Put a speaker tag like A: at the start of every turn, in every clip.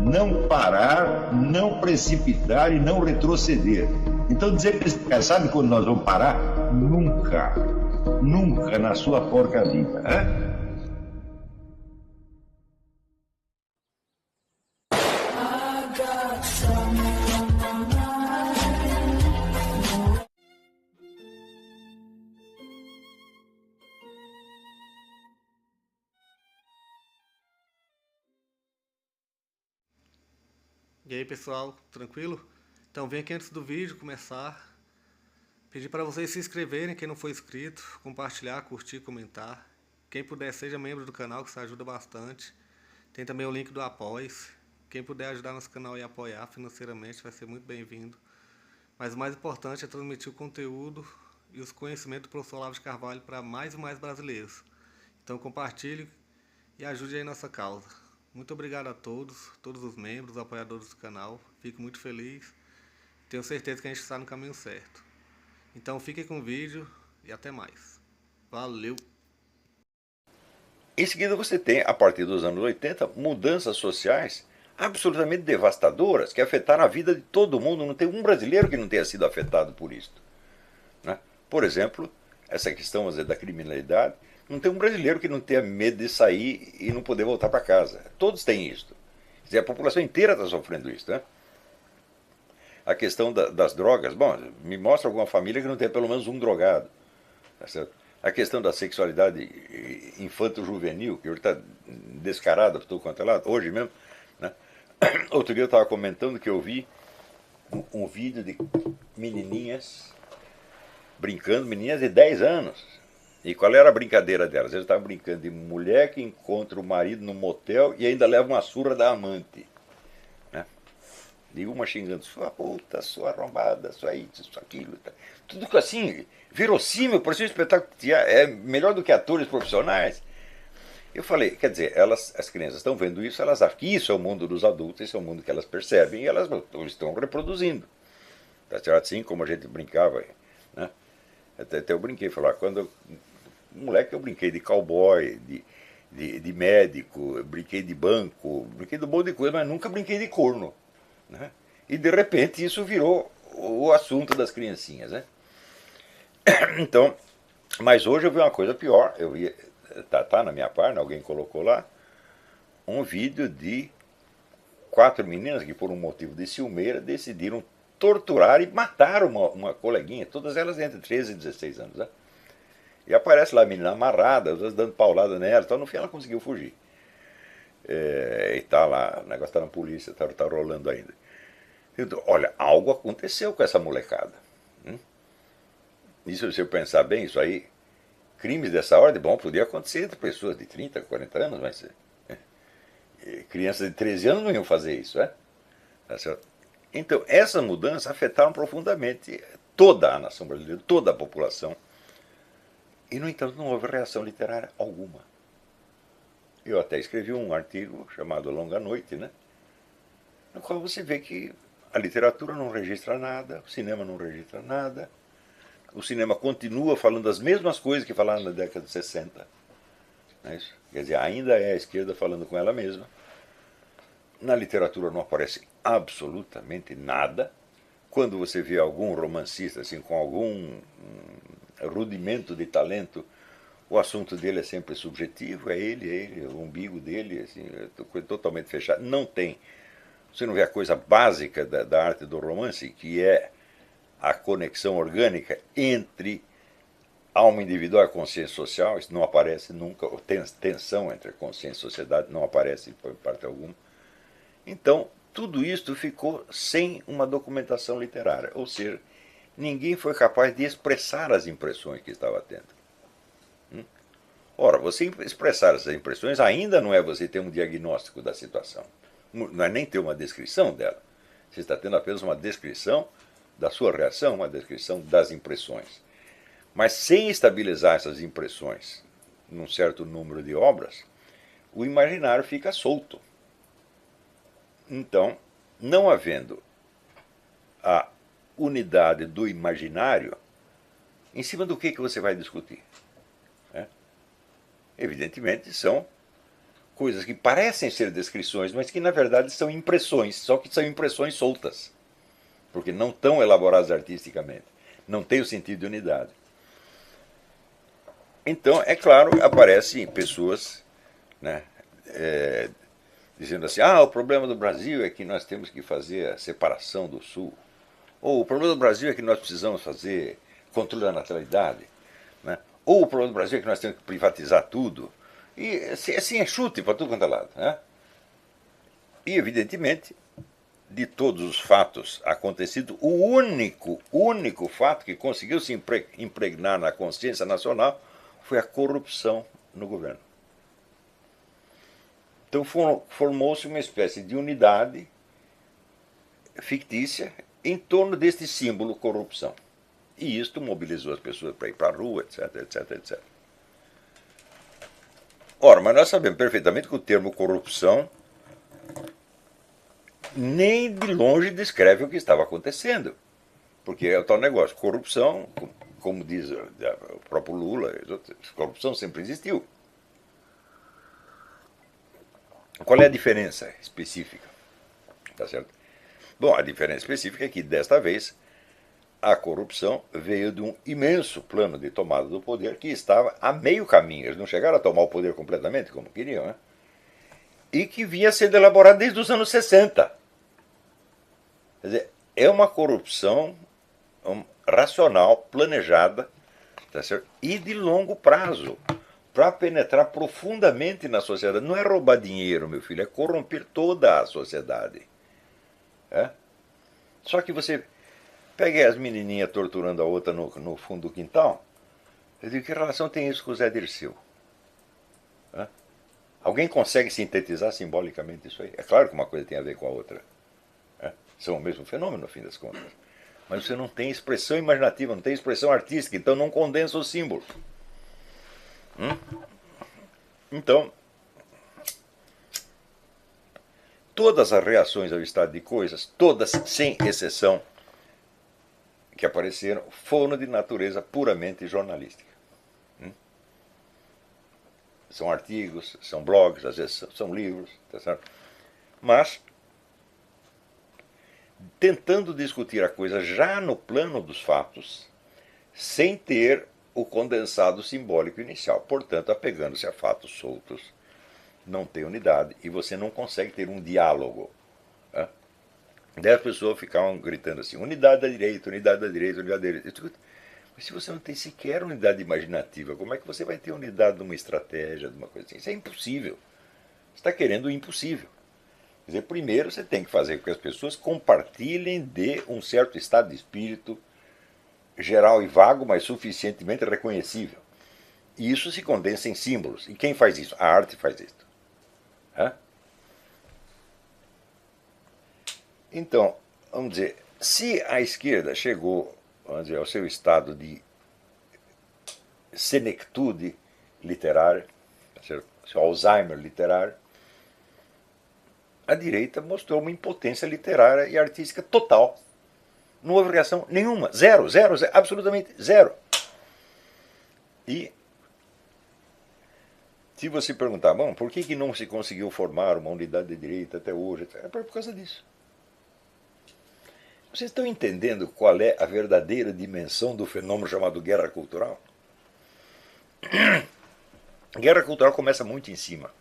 A: não parar, não precipitar e não retroceder. Então dizer para esse cara, sabe quando nós vamos parar? Nunca. Nunca na sua porca vida. Né?
B: E aí pessoal, tranquilo? Então vem aqui antes do vídeo começar, pedir para vocês se inscreverem, quem não for inscrito, compartilhar, curtir, comentar. Quem puder seja membro do canal, que isso ajuda bastante. Tem também o link do Apoia-se. Quem puder ajudar nosso canal e apoiar financeiramente vai ser muito bem-vindo. Mas o mais importante é transmitir o conteúdo e os conhecimentos do professor Olavo de Carvalho para mais e mais brasileiros. Então compartilhe e ajude aí nossa causa. Muito obrigado a todos os membros, apoiadores do canal. Fico muito feliz. Tenho certeza que a gente está no caminho certo. Então fiquem com o vídeo e até mais. Valeu!
C: Em seguida você tem, a partir dos anos 80, mudanças sociais absolutamente devastadoras que afetaram a vida de todo mundo. Não tem um brasileiro que não tenha sido afetado por isso. Né? Por exemplo, essa questão, vamos dizer, da criminalidade. Não tem um brasileiro que não tenha medo de sair e não poder voltar para casa. Todos têm isso. Quer dizer, a população inteira está sofrendo isso. Né? A questão das drogas. Bom, me mostra alguma família que não tenha pelo menos um drogado. Tá certo? A questão da sexualidade infanto-juvenil, que hoje está descarada por todo quanto é lado, hoje mesmo. Né? Outro dia eu estava comentando que eu vi um vídeo de menininhas brincando, menininhas de 10 anos. E qual era a brincadeira delas? Eles estavam brincando de mulher que encontra o marido no motel e ainda leva uma surra da amante. Né? E uma xingando, sua puta, sua arrombada, sua isso, sua aquilo. Tá. Tudo assim, verossímil, por ser um espetáculo que é melhor do que atores profissionais. Eu falei, quer dizer, as crianças estão vendo isso, elas acham que isso é o mundo dos adultos, esse é o mundo que elas percebem e elas estão reproduzindo. Tá certo? Assim como a gente brincava. Né? Até eu brinquei, falar, quando moleque eu brinquei de cowboy, de médico, brinquei de banco, brinquei de um monte de coisa, mas nunca brinquei de corno. Né? E de repente isso virou o assunto das criancinhas. Né? Então, mas hoje eu vi uma coisa pior. Eu vi, tá na minha página, alguém colocou lá, um vídeo de 4 meninas que por um motivo de ciumeira decidiram torturar e matar uma coleguinha, todas elas entre 13 e 16 anos. Né? E aparece lá a menina amarrada, às vezes dando paulada nela, então no fim ela conseguiu fugir. E tá lá, o negócio tá na polícia, tá rolando ainda. Então, olha, algo aconteceu com essa molecada. Isso, se eu pensar bem, isso aí, crimes dessa ordem, bom, podia acontecer entre pessoas de 30, 40 anos, mas crianças de 13 anos não iam fazer isso, né? Tá certo? Então, essas mudanças afetaram profundamente toda a nação brasileira, toda a população. E, no entanto, não houve reação literária alguma. Eu até escrevi um artigo chamado Longa Noite, né? No qual você vê que a literatura não registra nada, o cinema não registra nada, o cinema continua falando as mesmas coisas que falaram na década de 60. Não é isso? Quer dizer, ainda é a esquerda falando com ela mesma. Na literatura não aparece absolutamente nada. Quando você vê algum romancista assim, com algum rudimento de talento, o assunto dele é sempre subjetivo, é ele, o umbigo dele, assim, totalmente fechado. Não tem, você não vê a coisa básica da arte do romance, que é a conexão orgânica entre alma individual e consciência social. Isso não aparece nunca, tensão entre a consciência e a sociedade não aparece por parte alguma. Então, tudo isto ficou sem uma documentação literária, ou seja, ninguém foi capaz de expressar as impressões que estava tendo. Ora, você expressar essas impressões ainda não é você ter um diagnóstico da situação, não é nem ter uma descrição dela. Você está tendo apenas uma descrição da sua reação, uma descrição das impressões. Mas sem estabilizar essas impressões num certo número de obras, o imaginário fica solto. Então, não havendo a unidade do imaginário, em cima do que você vai discutir? Evidentemente, são coisas que parecem ser descrições, mas que na verdade são impressões, só que são impressões soltas, porque não estão elaboradas artisticamente, não tem o sentido de unidade. Então, é claro, aparecem pessoas, né, dizendo assim, o problema do Brasil é que nós temos que fazer a separação do Sul, ou o problema do Brasil é que nós precisamos fazer controle da natalidade, né? Ou o problema do Brasil é que nós temos que privatizar tudo. E assim é chute para tudo quanto é lado. Né? E, evidentemente, de todos os fatos acontecidos, o único fato que conseguiu se impregnar na consciência nacional foi a corrupção no governo. Então formou-se uma espécie de unidade fictícia em torno deste símbolo corrupção. E isto mobilizou as pessoas para ir para a rua, etc, etc, etc. Ora, mas nós sabemos perfeitamente que o termo corrupção nem de longe descreve o que estava acontecendo. Porque é o tal negócio, corrupção, como diz o próprio Lula, corrupção sempre existiu. Qual é a diferença específica? Tá certo? Bom, a diferença específica é que, desta vez, a corrupção veio de um imenso plano de tomada do poder que estava a meio caminho. Eles não chegaram a tomar o poder completamente, como queriam, né? E que vinha sendo elaborado desde os anos 60. Quer dizer, é uma corrupção racional, planejada, tá certo? E de longo prazo, para penetrar profundamente na sociedade. Não é roubar dinheiro, meu filho, é corromper toda a sociedade. É? Só que você pega as menininhas torturando a outra no fundo do quintal. Eu digo, que relação tem isso com o Zé Dirceu? É? Alguém consegue sintetizar simbolicamente isso aí? É claro que uma coisa tem a ver com a outra. É? São o mesmo fenômeno, no fim das contas. Mas você não tem expressão imaginativa, não tem expressão artística, então não condensa os símbolos. Então, todas as reações ao estado de coisas, todas sem exceção, que apareceram, foram de natureza puramente jornalística. São artigos, são blogs, às vezes são livros, tá certo? Mas tentando discutir a coisa já no plano dos fatos, sem ter o condensado simbólico inicial. Portanto, apegando-se a fatos soltos, não tem unidade e você não consegue ter um diálogo. Né? 10 pessoas ficavam gritando assim, unidade da direita, unidade da direita, unidade da direita. Mas se você não tem sequer unidade imaginativa, como é que você vai ter unidade de uma estratégia, de uma coisa assim? Isso é impossível. Você está querendo o impossível. Quer dizer, primeiro você tem que fazer com que as pessoas compartilhem de um certo estado de espírito geral e vago, mas suficientemente reconhecível. E isso se condensa em símbolos. E quem faz isso? A arte faz isso. Então, vamos dizer, se a esquerda chegou, vamos dizer, ao seu estado de senectude literária, seu Alzheimer literário, a direita mostrou uma impotência literária e artística total. Não houve reação nenhuma. Zero, zero, zero, absolutamente zero. E se você perguntar, bom, por que não se conseguiu formar uma unidade de direita até hoje? É por causa disso. Vocês estão entendendo qual é a verdadeira dimensão do fenômeno chamado guerra cultural? Guerra cultural começa muito em cima.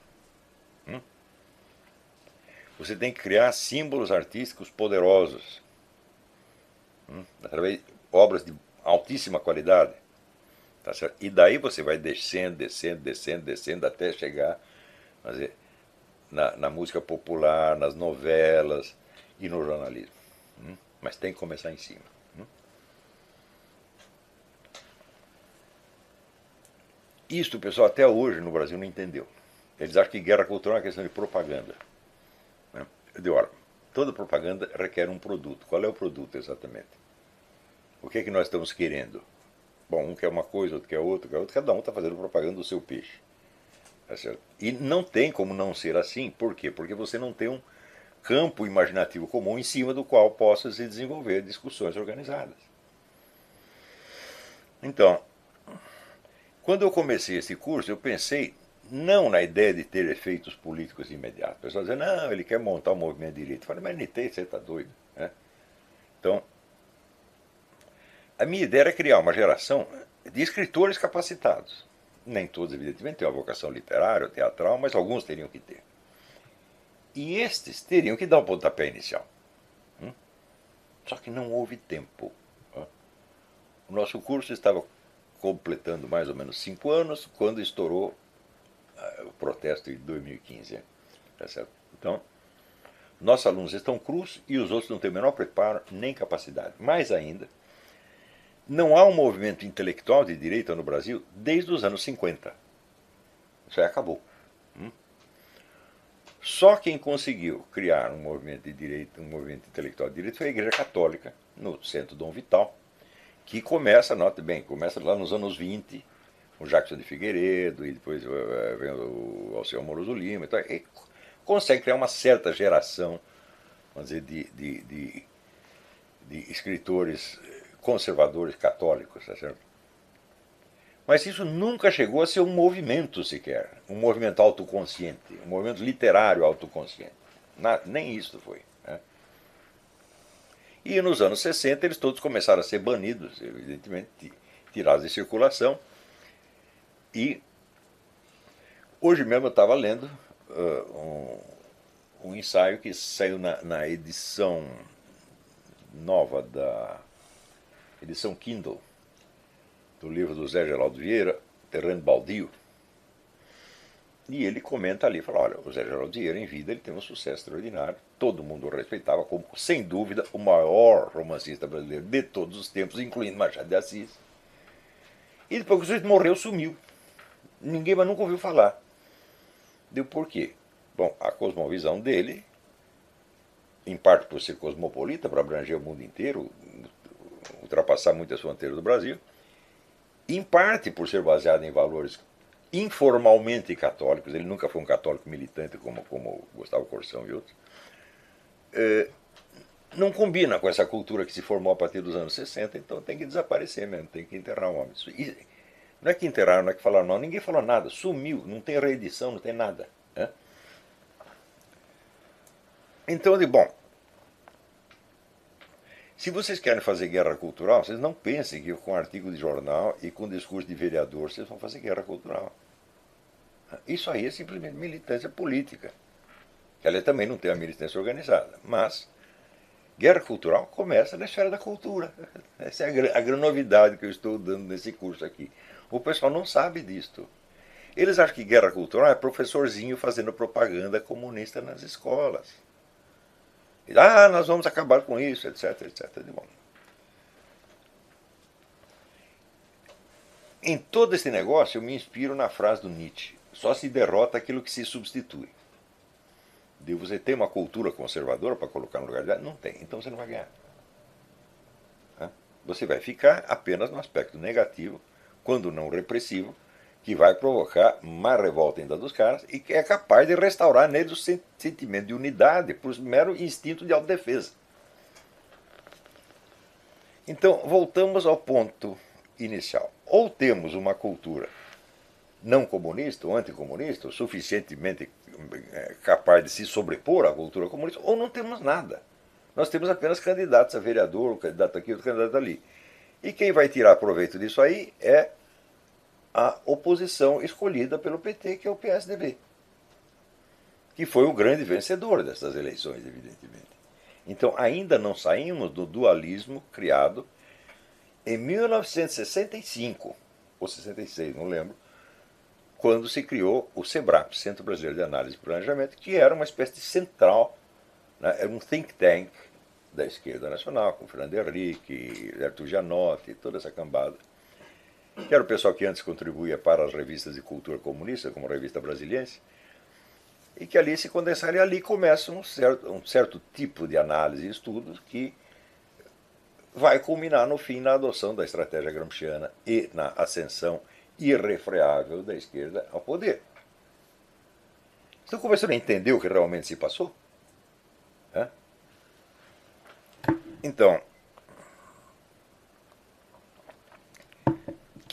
C: Você tem que criar símbolos artísticos poderosos, através de obras de altíssima qualidade. Tá certo? E daí você vai descendo, descendo, descendo, descendo, até chegar, vamos dizer, na música popular, nas novelas e no jornalismo. Mas tem que começar em cima. Isto o pessoal até hoje no Brasil não entendeu. Eles acham que guerra cultural é uma questão de propaganda. Eu digo, olha, toda propaganda requer um produto. Qual é o produto exatamente? O que é que nós estamos querendo? Bom, um quer uma coisa, outro quer outra, cada um está fazendo propaganda do seu peixe. Tá certo? E não tem como não ser assim. Por quê? Porque você não tem um campo imaginativo comum em cima do qual possa se desenvolver discussões organizadas. Então, quando eu comecei esse curso, eu pensei não na ideia de ter efeitos políticos imediatos. O pessoal dizia, não, ele quer montar um movimento de direita. Eu falei, mas nem tem, você está doido. Né? Então, a minha ideia era criar uma geração de escritores capacitados. Nem todos, evidentemente, têm uma vocação literária ou teatral, mas alguns teriam que ter. E estes teriam que dar o pontapé inicial. Só que não houve tempo. O nosso curso estava completando mais ou menos 5 anos quando estourou o protesto de 2015. Tá certo? Então, nossos alunos estão crus e os outros não têm o menor preparo nem capacidade. Mais ainda, não há um movimento intelectual de direita no Brasil desde os anos 50. Isso aí acabou. Só quem conseguiu criar um movimento de direita, um movimento intelectual de direita foi a Igreja Católica, no Centro Dom Vital, que começa, note bem, começa lá nos anos 20, o Jackson de Figueiredo, e depois vem o Alceu Amoroso Lima, e consegue criar uma certa geração, vamos dizer, de escritores conservadores católicos, tá certo? Mas isso nunca chegou a ser um movimento sequer, um movimento autoconsciente, um movimento literário autoconsciente. Nem isso foi. Né? E nos anos 60 eles todos começaram a ser banidos, evidentemente, tirados de circulação. E hoje mesmo eu estava lendo um ensaio que saiu na edição nova da edição Kindle, do livro do Zé Geraldo Vieira, Terreno Baldio. E ele comenta ali, fala, olha, o Zé Geraldo Vieira em vida ele tem um sucesso extraordinário, todo mundo o respeitava como, sem dúvida, o maior romancista brasileiro de todos os tempos, incluindo Machado de Assis. E depois que o sujeito morreu, sumiu. Ninguém mais nunca ouviu falar. Deu por quê? Bom, a cosmovisão dele, em parte por ser cosmopolita, para abranger o mundo inteiro, ultrapassar muitas fronteiras do Brasil, em parte por ser baseado em valores informalmente católicos, ele nunca foi um católico militante como Gustavo Corsão e outros, não combina com essa cultura que se formou a partir dos anos 60, então tem que desaparecer mesmo, tem que enterrar o homem. E não é que enterraram, não é que falaram, não, ninguém falou nada, sumiu, não tem reedição, não tem nada. Né? Então, bom, se vocês querem fazer guerra cultural, vocês não pensem que com artigo de jornal e com discurso de vereador vocês vão fazer guerra cultural. Isso aí é simplesmente militância política. Ela também não tem a militância organizada. Mas guerra cultural começa na esfera da cultura. Essa é a grande novidade que eu estou dando nesse curso aqui. O pessoal não sabe disto. Eles acham que guerra cultural é professorzinho fazendo propaganda comunista nas escolas. Nós vamos acabar com isso, etc, etc. Bom. Em todo esse negócio, eu me inspiro na frase do Nietzsche. Só se derrota aquilo que se substitui. Você tem uma cultura conservadora para colocar no lugar dela? Não tem, então você não vai ganhar. Você vai ficar apenas no aspecto negativo, quando não repressivo, que vai provocar mais revolta ainda dos caras e que é capaz de restaurar neles o sentimento de unidade por mero instinto de autodefesa. Então, voltamos ao ponto inicial. Ou temos uma cultura não comunista ou anticomunista, ou suficientemente capaz de se sobrepor à cultura comunista, ou não temos nada. Nós temos apenas candidatos a vereador, um candidato aqui, outro candidato ali. E quem vai tirar proveito disso aí é a oposição escolhida pelo PT, que é o PSDB, que foi o grande vencedor dessas eleições, evidentemente. Então, ainda não saímos do dualismo criado em 1965, ou 66, não lembro, quando se criou o SEBRAP, Centro Brasileiro de Análise e Planejamento, que era uma espécie de central, né, era um think tank da esquerda nacional, com Fernando Henrique, Arthur Gianotti, toda essa cambada, que era o pessoal que antes contribuía para as revistas de cultura comunista, como a Revista Brasiliense, e que ali se condensaram, e ali começa um certo tipo de análise e estudos que vai culminar no fim na adoção da estratégia gramsciana e na ascensão irrefreável da esquerda ao poder. Estão começando a entender o que realmente se passou? Então,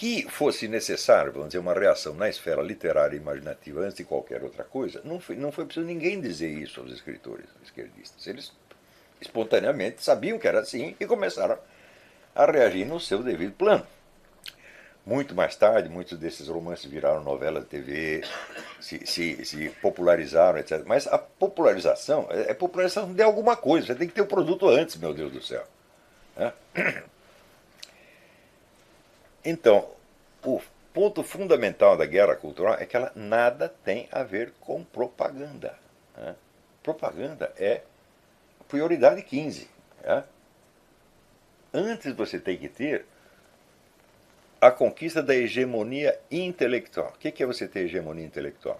C: que fosse necessário, vamos dizer, uma reação na esfera literária e imaginativa antes de qualquer outra coisa, não foi preciso ninguém dizer isso aos escritores esquerdistas. Eles espontaneamente sabiam que era assim e começaram a reagir no seu devido plano. Muito mais tarde, muitos desses romances viraram novela de TV, se popularizaram, etc. Mas a popularização é popularização de alguma coisa. Você tem que ter o produto antes, meu Deus do céu. Então, o ponto fundamental da guerra cultural é que ela nada tem a ver com propaganda. Propaganda é prioridade 15. Antes você tem que ter a conquista da hegemonia intelectual. O que é você ter hegemonia intelectual?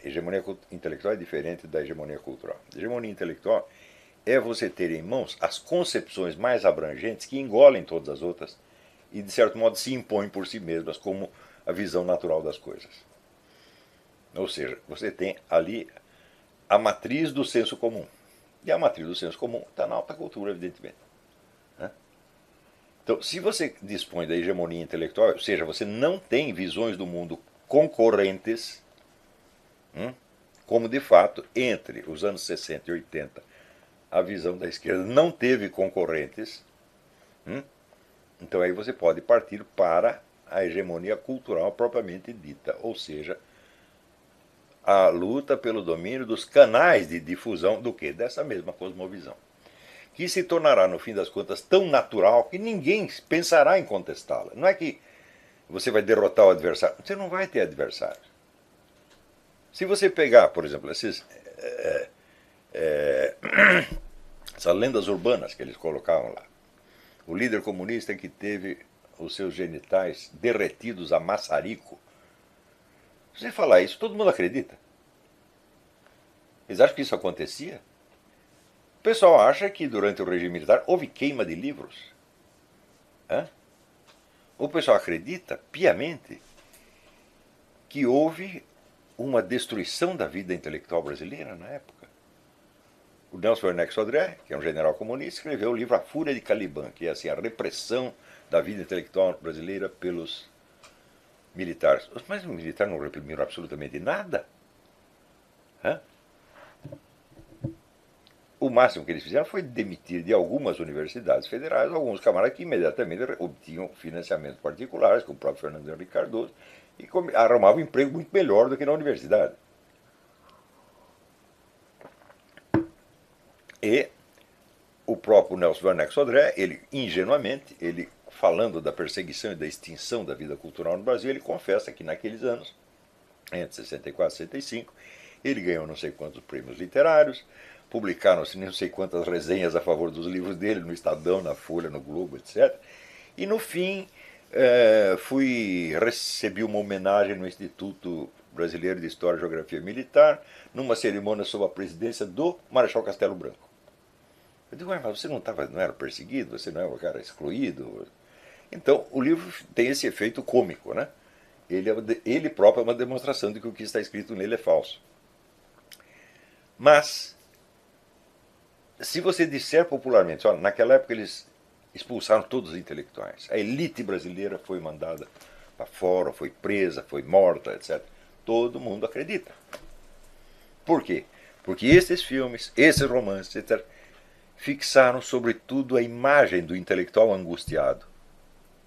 C: Hegemonia intelectual é diferente da hegemonia cultural. Hegemonia intelectual é você ter em mãos as concepções mais abrangentes que engolem todas as outras e, de certo modo, se impõem por si mesmas como a visão natural das coisas. Ou seja, você tem ali a matriz do senso comum. E a matriz do senso comum está na alta cultura, evidentemente. Então, se você dispõe da hegemonia intelectual, ou seja, você não tem visões do mundo concorrentes, como de fato, entre os anos 60 e 80, a visão da esquerda não teve concorrentes, então aí você pode partir para a hegemonia cultural propriamente dita, ou seja, a luta pelo domínio dos canais de difusão do quê? Dessa mesma cosmovisão, que se tornará, no fim das contas, tão natural que ninguém pensará em contestá-la. Não é que você vai derrotar o adversário, você não vai ter adversário. Se você pegar, por exemplo, essas lendas urbanas que eles colocavam lá, o líder comunista que teve os seus genitais derretidos a maçarico, se você falar isso, todo mundo acredita. Eles acham que isso acontecia? O pessoal acha que durante o regime militar houve queima de livros. O pessoal acredita piamente que houve uma destruição da vida intelectual brasileira na época. O Nelson Werneck Sodré, que é um general comunista, escreveu o livro A Fúria de Caliban, que é assim, a repressão da vida intelectual brasileira pelos militares. Mas os militares não reprimiram absolutamente nada. O máximo que eles fizeram foi demitir de algumas universidades federais alguns camaradas que imediatamente obtinham financiamentos particulares, como o próprio Fernando Henrique Cardoso, e arrumavam um emprego muito melhor do que na universidade. E o próprio Nelson Werneck Sodré, ele ingenuamente, ele falando da perseguição e da extinção da vida cultural no Brasil, ele confessa que naqueles anos, entre 64 e 65, ele ganhou não sei quantos prêmios literários, publicaram-se não sei quantas resenhas a favor dos livros dele, no Estadão, na Folha, no Globo, etc. E no fim, recebi uma homenagem no Instituto Brasileiro de História e Geografia Militar, numa cerimônia sob a presidência do Marechal Castelo Branco. Eu digo, mas você não era perseguido, você não era um cara excluído? Então, o livro tem esse efeito cômico, né? Ele próprio é uma demonstração de que o que está escrito nele é falso. Mas, se você disser popularmente, olha, naquela época eles expulsaram todos os intelectuais, a elite brasileira foi mandada para fora, foi presa, foi morta, etc. Todo mundo acredita. Por quê? Porque esses filmes, esses romances, etc., fixaram sobretudo a imagem do intelectual angustiado.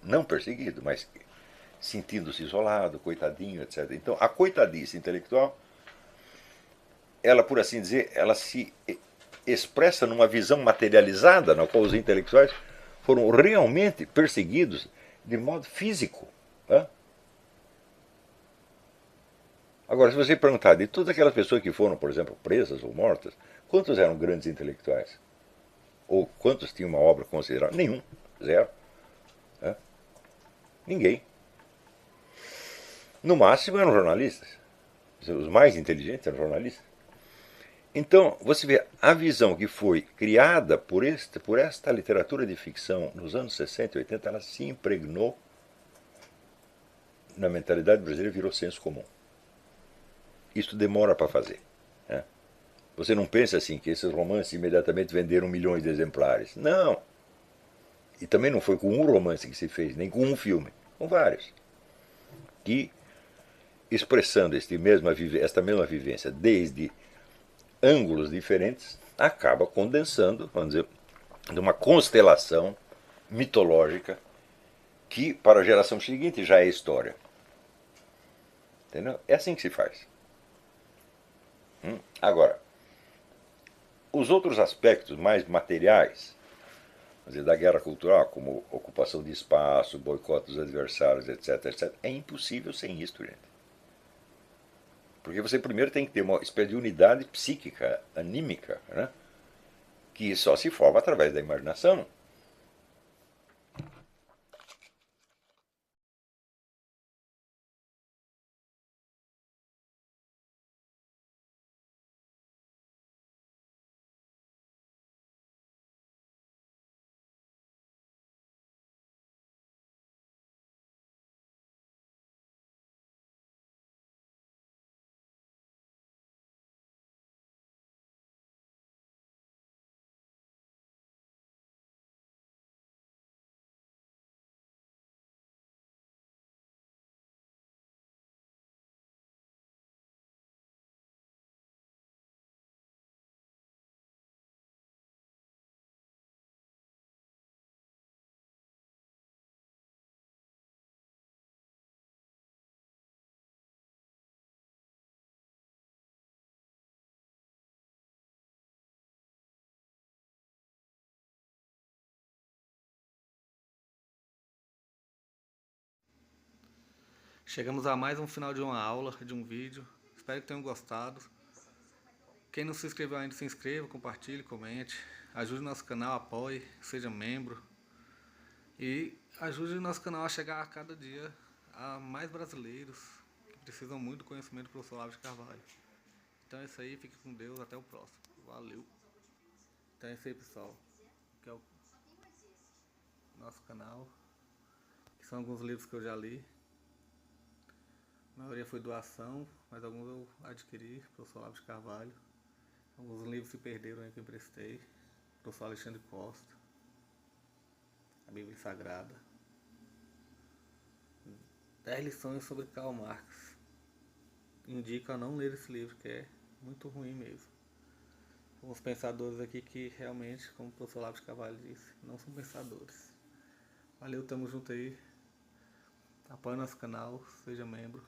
C: Não perseguido, mas sentindo-se isolado, coitadinho, etc. Então, a coitadice intelectual, ela, por assim dizer, ela se expressa numa visão materializada na qual os intelectuais foram realmente perseguidos de modo físico. Agora, se você perguntar de todas aquelas pessoas que foram, por exemplo, presas ou mortas, quantos eram grandes intelectuais? Ou quantos tinham uma obra considerável? Nenhum. Zero. Ninguém. No máximo eram jornalistas. Os mais inteligentes eram jornalistas. Então, você vê, a visão que foi criada por esta literatura de ficção nos anos 60 e 80, ela se impregnou na mentalidade brasileira e virou senso comum. Isso demora para fazer. Você não pensa assim que esses romances imediatamente venderam milhões de exemplares. Não. E também não foi com um romance que se fez, nem com um filme. Com vários. Que, expressando esta mesma vivência desde ângulos diferentes, acaba condensando, vamos dizer, de uma constelação mitológica que, para a geração seguinte, já é história. Entendeu? É assim que se faz. Agora, os outros aspectos mais materiais, quer dizer, da guerra cultural, como ocupação de espaço, boicote dos adversários, etc., etc., é impossível sem isso, gente. Porque você primeiro tem que ter uma espécie de unidade psíquica, anímica, né? Que só se forma através da imaginação.
B: Chegamos a mais um final de uma aula, de um vídeo. Espero que tenham gostado. Quem não se inscreveu ainda, se inscreva, compartilhe, comente. Ajude nosso canal, apoie, seja membro. E ajude o nosso canal a chegar a cada dia a mais brasileiros que precisam muito do conhecimento do professor Olavo de Carvalho. Então é isso aí, fique com Deus, até o próximo. Valeu! Então é isso aí, pessoal. Que é o nosso canal. Que são alguns livros que eu já li. A maioria foi doação, mas alguns eu adquiri, professor Olavo de Carvalho. Alguns livros se perderam aí que eu emprestei. Professor Alexandre Costa. A Bíblia Sagrada. 10 lições sobre Karl Marx. Indico a não ler esse livro, que é muito ruim mesmo. Alguns pensadores aqui que realmente, como o professor Olavo de Carvalho disse, não são pensadores. Valeu, tamo junto aí. Apoie nosso canal, seja membro.